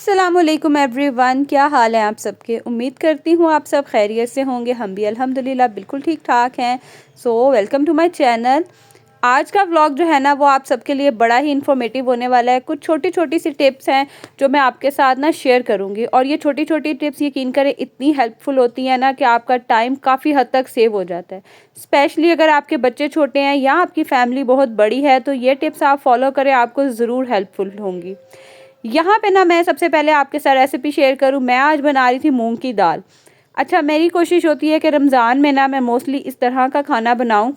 अस्सलामुअलैकुम एवरीवन, क्या हाल है आप सबके। उम्मीद करती हूँ आप सब खैरियत से होंगे। हम भी अल्हम्दुलिल्लाह बिल्कुल ठीक ठाक हैं। So welcome to my channel. आज का व्लॉग जो है ना वो आप सबके लिए बड़ा ही इन्फॉर्मेटिव होने वाला है। कुछ छोटी छोटी सी टिप्स हैं जो मैं आपके साथ ना शेयर करूँगी, और ये छोटी छोटी टिप्स यकीन करें इतनी हेल्पफुल होती हैं ना कि आपका टाइम काफ़ी हद तक सेव हो जाता है। स्पेशली अगर आपके बच्चे छोटे हैं या आपकी फैमिली बहुत बड़ी है तो ये टिप्स आप फॉलो करें, आपको ज़रूर हेल्पफुल होंगी। यहाँ पे ना मैं सबसे पहले आपके साथ रेसिपी शेयर करूँ। मैं आज बना रही थी मूंग की दाल। अच्छा, मेरी कोशिश होती है कि रमज़ान में ना मैं मोस्टली इस तरह का खाना बनाऊँ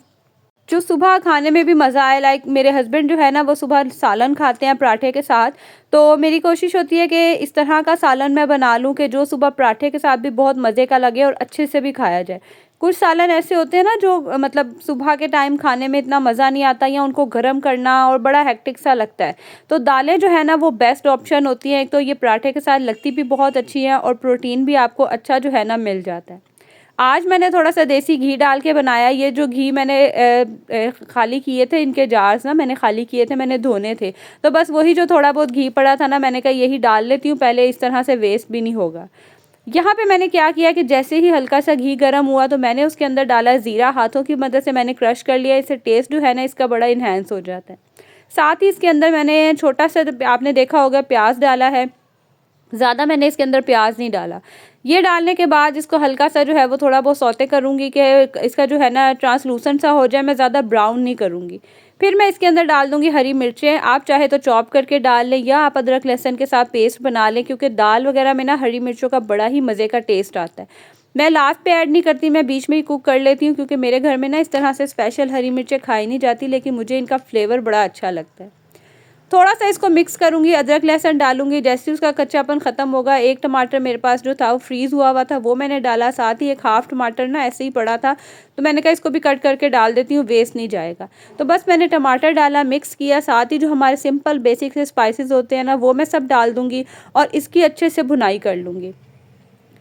जो सुबह खाने में भी मज़ा आए। लाइक मेरे हस्बैंड जो है ना वो सुबह सालन खाते हैं पराठे के साथ, तो मेरी कोशिश होती है कि इस तरह का सालन मैं बना लूँ कि जो सुबह पराठे के साथ भी बहुत मज़े का लगे और अच्छे से भी खाया जाए। कुछ सालन ऐसे होते हैं ना जो मतलब सुबह के टाइम खाने में इतना मज़ा नहीं आता या उनको गर्म करना और बड़ा हेक्टिक सा लगता है। तो दालें जो है ना वो बेस्ट ऑप्शन होती हैं। एक तो ये पराठे के साथ लगती भी बहुत अच्छी हैं और प्रोटीन भी आपको अच्छा जो है ना मिल जाता है। आज मैंने थोड़ा-सा देसी घी डाल के बनाया। ये जो घी मैंने खाली किए थे, इनके जार्स ना मैंने खाली किए थे, मैंने धोने थे। तो बस वही जो थोड़ा बहुत घी पड़ा था ना, मैंने कहा यही डाल लेती हूँ पहले, इस तरह से वेस्ट भी नहीं होगा। यहाँ पे मैंने क्या किया कि जैसे ही हल्का सा घी गर्म हुआ तो मैंने उसके अंदर डाला ज़ीरा। हाथों की मदद से मैंने क्रश कर लिया। इससे टेस्ट जो है ना इसका बड़ा इन्हेंस हो जाता है। साथ ही इसके अंदर मैंने छोटा-सा, आपने देखा होगा, प्याज़ डाला है। ज़्यादा मैंने इसके अंदर प्याज नहीं डाला। ये डालने के बाद इसको हल्का सा जो है वो थोड़ा बहुत सौते करूँगी कि इसका जो है ना ट्रांसलूसेंट सा हो जाए। मैं ज़्यादा ब्राउन नहीं करूँगी। फिर मैं इसके अंदर डाल दूँगी हरी मिर्चें। आप चाहे तो चॉप करके डाल लें या आप अदरक लहसुन के साथ पेस्ट बना लें, क्योंकि दाल वगैरह में ना हरी मिर्चों का बड़ा ही मज़े का टेस्ट आता है। मैं लास्ट पे ऐड नहीं करती, मैं बीच में ही कुक कर लेती हूँ, क्योंकि मेरे घर में ना इस तरह से स्पेशल हरी मिर्चें खाई नहीं जाती, लेकिन मुझे इनका फ्लेवर बड़ा अच्छा लगता है। थोड़ा सा इसको मिक्स करूँगी, अदरक लहसुन डालूँगी। जैसे ही उसका कच्चापन ख़त्म होगा, एक टमाटर मेरे पास जो था वो फ्रीज़ हुआ हुआ था, वो मैंने डाला। साथ ही एक हाफ़ टमाटर ना ऐसे ही पड़ा था, तो मैंने कहा इसको भी कट करके डाल देती हूँ, वेस्ट नहीं जाएगा। तो बस मैंने टमाटर डाला, मिक्स किया। साथ ही जो हमारे सिंपल बेसिक से स्पाइसेस होते हैं ना वो मैं सब डाल दूँगी और इसकी अच्छे से भुनाई कर लूँगी।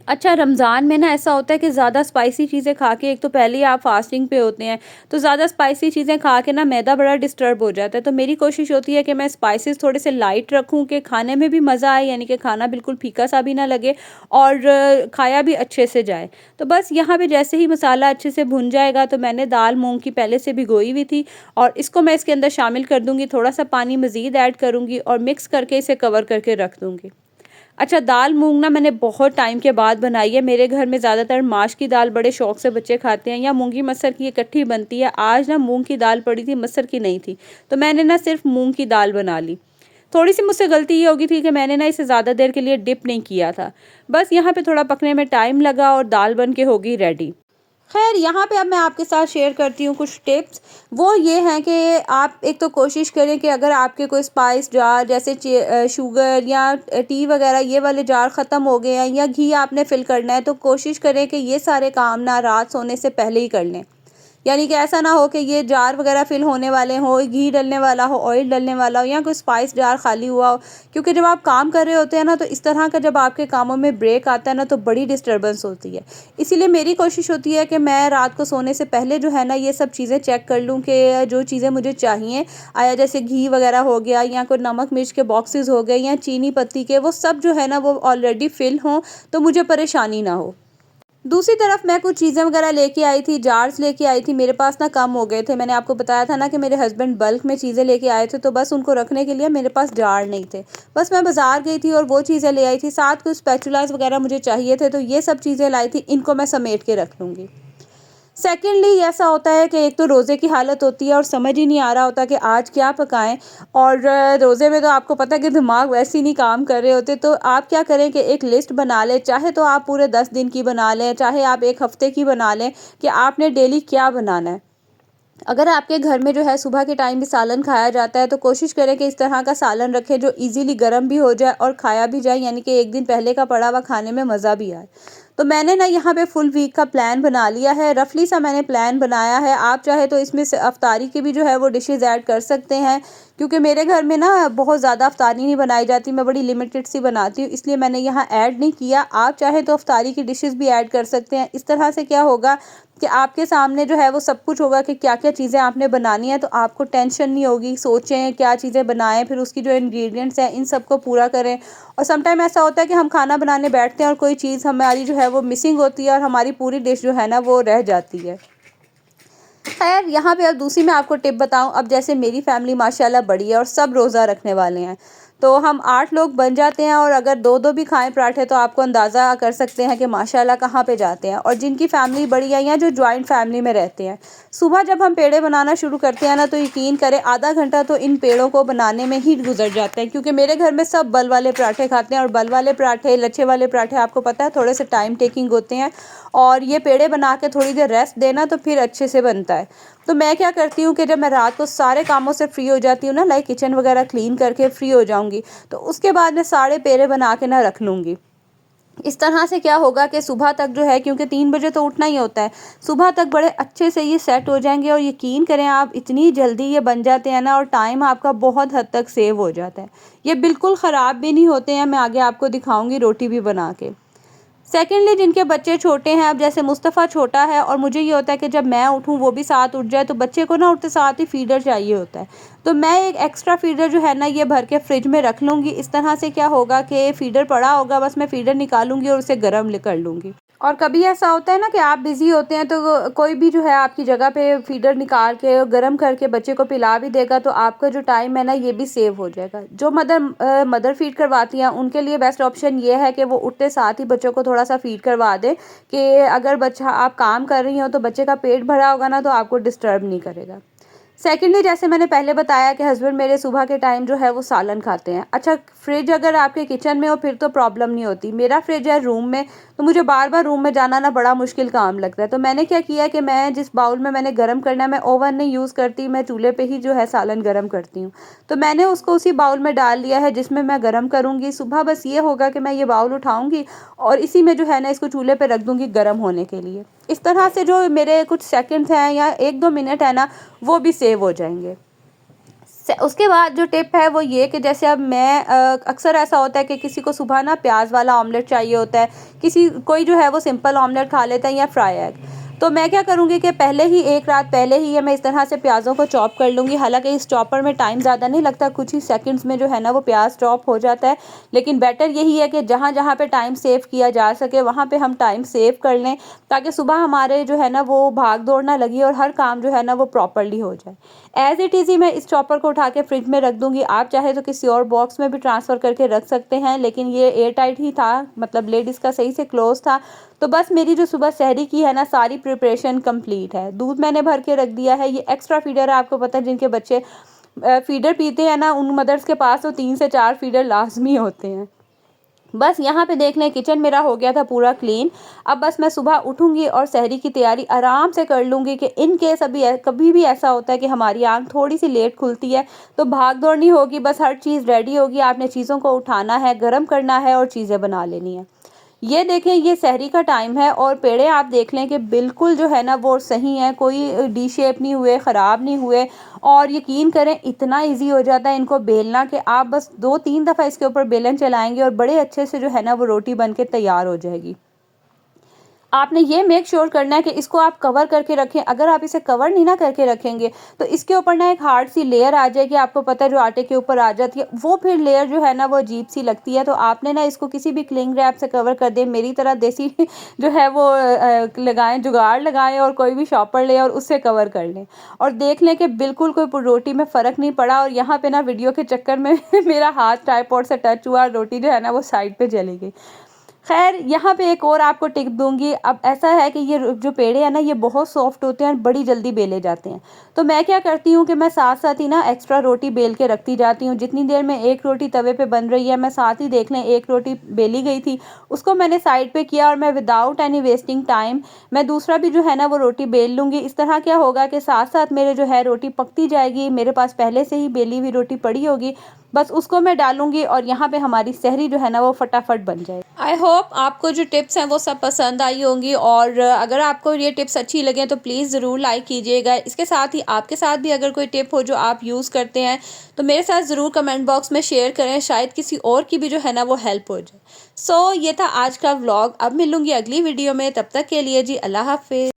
अच्छा, रमज़ान में ना ऐसा होता है कि ज़्यादा स्पाइसी चीज़ें खा के, एक तो पहले ही आप फास्टिंग पे होते हैं, तो ज़्यादा स्पाइसी चीज़ें खा के ना मैदा बड़ा डिस्टर्ब हो जाता है। तो मेरी कोशिश होती है कि मैं स्पाइसेस थोड़े से लाइट रखूं कि खाने में भी मज़ा आए, यानी कि खाना बिल्कुल फीका सा भी ना लगे और खाया भी अच्छे से जाए। तो बस यहाँ पे जैसे ही मसाला अच्छे से भुन जाएगा तो मैंने दाल मूँग की पहले से भिगोई हुई थी और इसको मैं इसके अंदर शामिल कर दूँगी। थोड़ा सा पानी मज़ीद ऐड करूँगी और मिक्स करके इसे कवर करके रख दूँगी। अच्छा, दाल मूँग ना मैंने बहुत टाइम के बाद बनाई है। मेरे घर में ज़्यादातर माश की दाल बड़े शौक़ से बच्चे खाते हैं, या मूंगी मसर की इकट्ठी बनती है। आज ना मूँग की दाल पड़ी थी, मसर की नहीं थी, तो मैंने ना सिर्फ मूँग की दाल बना ली। थोड़ी-सी मुझसे गलती ये हो गई थी कि मैंने ना इसे ज़्यादा देर के लिए डिप नहीं किया था। बस यहाँ पे थोड़ा पकने में टाइम लगा और दाल बन के हो गई रेडी। खैर, यहाँ पे अब मैं आपके साथ शेयर करती हूँ कुछ टिप्स। वो ये हैं कि आप एक तो कोशिश करें कि अगर आपके कोई स्पाइस जार जैसे शुगर या टी वगैरह ये वाले जार ख़त्म हो गए हैं या घी आपने फ़िल करना है, तो कोशिश करें कि ये सारे काम ना रात सोने से पहले ही कर लें। यानी कि ऐसा ना हो कि ये जार वगैरह फिल होने वाले हों, घी डलने वाला हो, ऑयल डलने वाला हो या कोई स्पाइस जार खाली हुआ हो। क्योंकि जब आप काम कर रहे होते हैं ना तो इस तरह का जब आपके कामों में ब्रेक आता है ना तो बड़ी डिस्टर्बेंस होती है। इसीलिए मेरी कोशिश होती है कि मैं रात को सोने से पहले जो है ना ये सब चीज़ें चेक कर लूँ कि जो चीज़ें मुझे चाहिए, आया जैसे घी वगैरह हो गया या कोई नमक मिर्च के बॉक्सेस हो गए या चीनी पत्ती के, वो सब जो है ना वो ऑलरेडी फिल हों, तो मुझे परेशानी ना हो। दूसरी तरफ मैं कुछ चीज़ें वगैरह लेके आई थी, जार्स लेके आई थी। मेरे पास ना कम हो गए थे। मैंने आपको बताया था ना कि मेरे हस्बैंड बल्क में चीज़ें लेके आए थे, तो बस उनको रखने के लिए मेरे पास जार नहीं थे। बस मैं बाज़ार गई थी और वो चीज़ें ले आई थी। साथ कुछ स्पैचुलास वगैरह मुझे चाहिए थे, तो ये सब चीज़ें लाई थी। इनको मैं समेट के रख लूँगी। सेकेंडली ऐसा होता है कि एक तो रोज़े की हालत होती है और समझ ही नहीं आ रहा होता कि आज क्या पकाएं। और रोज़े में तो आपको पता है कि दिमाग वैसे ही नहीं काम कर रहे होते, तो आप क्या करें कि एक लिस्ट बना लें। चाहे तो आप पूरे 10 दिन की बना लें, चाहे आप 1 हफ़्ते की बना लें कि आपने डेली क्या बनाना है। अगर आपके घर में जो है सुबह के टाइम भी सालन खाया जाता है, तो कोशिश करें कि इस तरह का सालन रखें जो इजीली गर्म भी हो जाए और खाया भी जाए, यानी कि एक दिन पहले का पड़ा हुआ खाने में मज़ा भी आए। तो मैंने ना यहाँ पे फुल वीक का प्लान बना लिया है। रफली सा मैंने प्लान बनाया है। आप चाहे तो इसमें से अफ्तारी की भी जो है वो डिशेज़ ऐड कर सकते हैं, क्योंकि मेरे घर में ना बहुत ज़्यादा अफ्तारी नहीं बनाई जाती, मैं बड़ी लिमिटेड सी बनाती हूँ, इसलिए मैंने यहाँ ऐड नहीं किया। आप चाहे तो अफ्तारी की डिशेज़ भी ऐड कर सकते हैं। इस तरह से क्या होगा कि आपके सामने जो है वो सब कुछ होगा कि क्या-क्या चीज़ें आपने बनानी है, तो आपको टेंशन नहीं होगी। सोचें क्या चीज़ें बनाएँ, फिर उसकी जो इंग्रेडिएंट्स हैं इन सबको पूरा करें और समटाइम ऐसा होता है कि हम खाना बनाने बैठते हैं और कोई चीज़ हमारी जो है वो मिसिंग होती है और हमारी पूरी डिश जो है ना वो रह जाती है। खैर यहाँ पे अब दूसरी मैं आपको टिप बताऊँ। अब जैसे मेरी फैमिली माशाल्लाह बड़ी है और सब रोज़ा रखने वाले हैं, तो हम 8 लोग बन जाते हैं और अगर 2-2 भी खाएँ पराठे तो आपको अंदाज़ा कर सकते हैं कि माशाल्लाह कहाँ पे जाते हैं। और जिनकी फैमिली बड़ी है या जो जॉइंट फैमिली में रहते हैं, सुबह जब हम पेड़े बनाना शुरू करते हैं ना, तो यकीन करें आधा घंटा तो इन पेड़ों को बनाने में ही गुजर जाता है, क्योंकि मेरे घर में सब बल वाले पराठे खाते हैं और बल वाले पराठे, लच्छे वाले पराठे आपको पता है थोड़े से टाइम टेकिंग होते हैं और ये पेड़े बना के थोड़ी देर रेस्ट देना तो फिर अच्छे से बनता है। तो मैं क्या करती हूँ कि जब मैं रात को सारे कामों से फ्री हो जाती हूँ ना, लाइक किचन वगैरह क्लीन करके फ्री हो जाऊँगी, तो उसके बाद मैं सारे पेड़े बना के ना रख लूँगी। इस तरह से क्या होगा कि सुबह तक जो है, क्योंकि 3 बजे तो उठना ही होता है, सुबह तक बड़े अच्छे से ये सेट हो जाएंगे और यकीन करें आप इतनी जल्दी ये बन जाते हैं ना और टाइम आपका बहुत हद तक सेव हो जाता है। ये बिल्कुल ख़राब भी नहीं होते हैं, मैं आगे आपको दिखाऊंगी रोटी भी बना के। सेकेंडली जिनके बच्चे छोटे हैं, अब जैसे मुस्तफ़ा छोटा है और मुझे ये होता है कि जब मैं उठूँ वो भी साथ उठ जाए, तो बच्चे को ना उठते साथ ही फ़ीडर चाहिए होता है। तो मैं एक एक्स्ट्रा फ़ीडर जो है ना ये भर के फ्रिज में रख लूँगी। इस तरह से क्या होगा कि फ़ीडर पड़ा होगा, बस मैं फ़ीडर निकालूँगी और उसे गर्म कर लूँगी। और कभी ऐसा होता है ना कि आप बिज़ी होते हैं, तो कोई भी जो है आपकी जगह पे फ़ीडर निकाल के गर्म करके बच्चे को पिला भी देगा, तो आपका जो टाइम है ना ये भी सेव हो जाएगा। जो मदर फ़ीड करवाती हैं उनके लिए बेस्ट ऑप्शन ये है कि वो उठते साथ ही बच्चों को थोड़ा सा फ़ीड करवा दें, कि अगर बच्चा आप काम कर रही हो तो बच्चे का पेट भरा होगा ना तो आपको डिस्टर्ब नहीं करेगा। सेकेंडली जैसे मैंने पहले बताया कि हस्बैंड मेरे सुबह के टाइम जो है वो सालन खाते हैं। अच्छा, फ्रिज अगर आपके किचन में हो फिर तो प्रॉब्लम नहीं होती। मेरा फ्रिज है रूम में, तो मुझे बार बार रूम में जाना ना बड़ा मुश्किल काम लगता है। तो मैंने क्या किया कि मैं जिस बाउल में मैंने गर्म करना है, मैं ओवन नहीं यूज़ करती, मैं चूल्हे पे ही जो है सालन गर्म करती हूँ। तो मैंने उसको उसी बाउल में डाल लिया है जिसमें मैं गर्म करूँगी। सुबह बस ये होगा कि मैं ये बाउल उठाऊँगी और इसी में जो है ना इसको चूल्हे पे रख दूँगी गर्म होने के लिए। इस तरह से जो मेरे कुछ सेकंड्स हैं या 1-2 मिनट है ना वो भी सेव हो जाएंगे। उसके बाद जो टिप है वो ये कि जैसे अब मैं अक्सर ऐसा होता है कि किसी को सुबह ना प्याज वाला ऑमलेट चाहिए होता है, कोई जो है वो सिंपल ऑमलेट खा लेता है या फ्राई एग। तो मैं क्या करूँगी कि पहले ही एक रात पहले ही मैं इस तरह से प्याज़ों को चॉप कर लूँगी। हालांकि इस चॉपर में टाइम ज़्यादा नहीं लगता, कुछ ही सेकंड्स में जो है ना वो प्याज चॉप हो जाता है, लेकिन बेटर यही है कि जहाँ जहाँ पे टाइम सेव किया जा सके वहाँ पे हम टाइम सेव कर लें, ताकि सुबह हमारे जो है ना वो भाग दौड़ ना लगी और हर काम जो है ना वो प्रॉपरली हो जाए। एज़ इट इज़ ही मैं इस चॉपर को उठा के फ्रिज में रख दूँगी। आप चाहे तो किसी और बॉक्स में भी ट्रांसफ़र करके रख सकते हैं, लेकिन ये एयर टाइट ही था, मतलब लेड इसका सही से क्लोज़ था। तो बस मेरी जो सुबह सहरी की है ना सारी प्रिपरेशन कंप्लीट है। दूध मैंने भर के रख दिया है। ये एक्स्ट्रा फ़ीडर है, आपको पता है जिनके बच्चे फ़ीडर पीते हैं ना उन मदर्स के पास तो 3 से 4 फ़ीडर लाज़मी होते हैं। बस यहाँ पे देख लें किचन मेरा हो गया था पूरा क्लीन। अब बस मैं सुबह उठूँगी और सहरी की तैयारी आराम से कर लूँगी, कि इन केस कभी भी ऐसा होता है कि हमारी आँख थोड़ी सी लेट खुलती है तो भाग दौड़ नहीं होगी, बस हर चीज़ रेडी होगी। आपने चीज़ों को उठाना है, गर्म करना है और चीज़ें बना लेनी है। ये देखें ये सहरी का टाइम है और पेड़े आप देख लें कि बिल्कुल जो है ना वो सही हैं, कोई डी शेप नहीं हुए, ख़राब नहीं हुए। और यकीन करें इतना इजी हो जाता है इनको बेलना कि आप बस 2-3 दफ़ा इसके ऊपर बेलन चलाएंगे और बड़े अच्छे से जो है ना वो रोटी बन के तैयार हो जाएगी। आपने ये मेक श्योर करना है कि इसको आप कवर करके रखें। अगर आप इसे कवर नहीं ना करके रखेंगे तो इसके ऊपर ना एक हार्ड सी लेयर आ जाएगी, आपको पता है जो आटे के ऊपर आ जाती है, वो फिर लेयर जो है ना वो अजीब सी लगती है। तो आपने ना इसको किसी भी क्लिंग रैप से कवर कर दें, मेरी तरह देसी जो है वो लगाएं, जुगाड़ लगाएं और कोई भी शॉपर लें और उससे कवर कर लें और देख लें कि बिल्कुल कोई रोटी में फ़र्क नहीं पड़ा। और यहाँ पे ना वीडियो के चक्कर में मेरा हाथ ट्राइपॉड से टच हुआ, रोटी जो है ना वो साइड पे चली गई। खैर यहाँ पे एक और आपको टिप दूंगी। अब ऐसा है कि ये जो पेड़े हैं ना ये बहुत सॉफ्ट होते हैं और बड़ी जल्दी बेले जाते हैं। तो मैं क्या करती हूँ कि मैं साथ साथ ही ना एक्स्ट्रा रोटी बेल के रखती जाती हूँ। जितनी देर में एक रोटी तवे पे बन रही है, मैं साथ ही देख लें एक रोटी बेली गई थी, उसको मैंने साइड पे किया और मैं विदाउट एनी वेस्टिंग टाइम मैं दूसरा भी जो है ना वो रोटी बेल लूँगी। इस तरह क्या होगा कि साथ साथ मेरे जो है रोटी पकती जाएगी, मेरे पास पहले से ही बेली हुई रोटी पड़ी होगी, बस उसको मैं डालूंगी और यहाँ पे हमारी सहरी जो है ना वो फटाफट बन जाए। आई होप आपको जो टिप्स हैं वो सब पसंद आई होंगी और अगर आपको ये टिप्स अच्छी लगे तो प्लीज़ ज़रूर लाइक कीजिएगा। इसके साथ ही आपके साथ भी अगर कोई टिप हो जो आप यूज़ करते हैं तो मेरे साथ ज़रूर कमेंट बॉक्स में शेयर करें, शायद किसी और की भी जो है ना वो हेल्प हो जाए। सो ये था आज का व्लॉग। अब मिलूंगी अगली वीडियो में, तब तक के लिए जी अल्लाह हाफिज़।